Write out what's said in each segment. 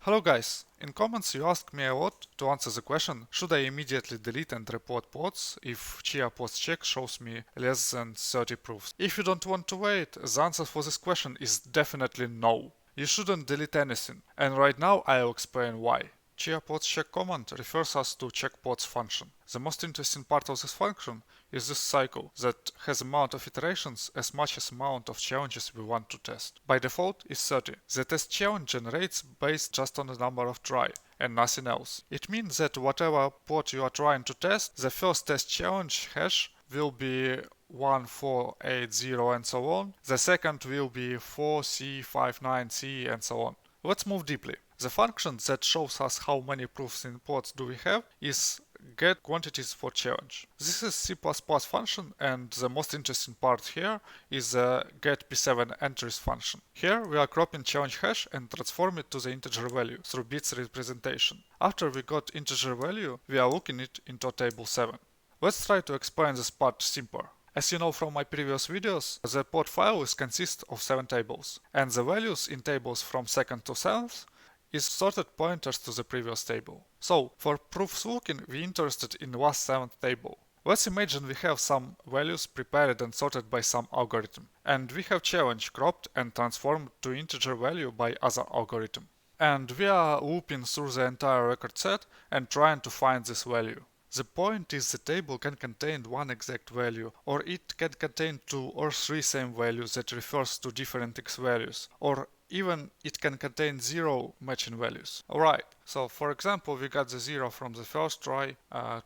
Hello guys, in comments you asked me a lot to answer the question, should I immediately delete and report pods if chia pods check shows me less than 30 proofs? If you don't want to wait, the answer for this question is definitely no. You shouldn't delete anything, and right now I'll explain why. Chia pods check command refers us to check pods function. The most interesting part of this function is this cycle that has amount of iterations as much as amount of challenges we want to test. By default is 30. The test challenge generates based just on the number of try and nothing else. It means that whatever pod you are trying to test, the first test challenge hash will be 1480 and so on. The second will be 4C59C and so on. Let's move deeply. The function that shows us how many proofs in pods do we have is get quantities for challenge. This is C++ function, and the most interesting part here is the get p7 entries function. Here we are cropping challenge hash and transform it to the integer value through bits representation. After we got integer value, we are looking it into table 7. Let's try to explain this part simpler. As you know from my previous videos, the pod file consists of 7 tables, and the values in tables from 2nd to 7th is sorted pointers to the previous table. So, for proofs looking, we're interested in last 7th table. Let's imagine we have some values prepared and sorted by some algorithm, and we have challenge cropped and transformed to integer value by other algorithm. And we are looping through the entire record set and trying to find this value. The point is the table can contain one exact value, or it can contain 2 or 3 same values that refers to different x values, or even it can contain 0 matching values. Alright, so for example we got the 0 from the first try,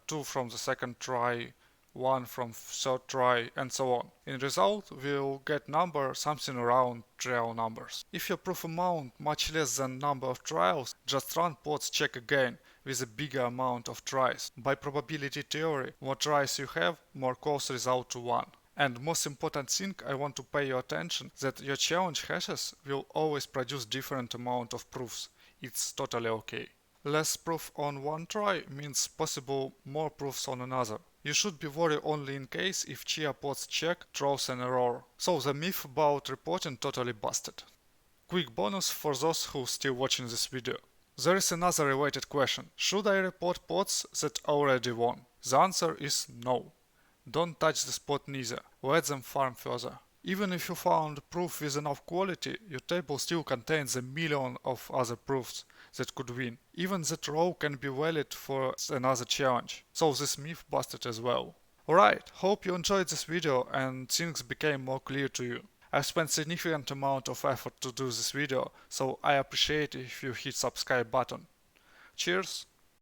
2 from the second try, 1 from third try, and so on. In result, we'll get number something around trial numbers. If your proof amount much less than number of trials, just run pods check again with a bigger amount of tries. By probability theory, more tries you have, more close result to 1. And most important thing, I want to pay your attention that your challenge hashes will always produce different amount of proofs. It's totally okay. Less proof on one try means possible more proofs on another. You should be worried only in case if chia pods check throws an error. So the myth about reporting totally busted. Quick bonus for those who still watching this video. There is another related question. Should I report pods that already won? The answer is no. Don't touch the spot neither. Let them farm further. Even if you found proof with enough quality, your table still contains a million of other proofs that could win. Even that row can be valid for another challenge. So this myth busted as well. Alright, hope you enjoyed this video and things became more clear to you. I've spent significant amount of effort to do this video, so I appreciate if you hit subscribe button. Cheers!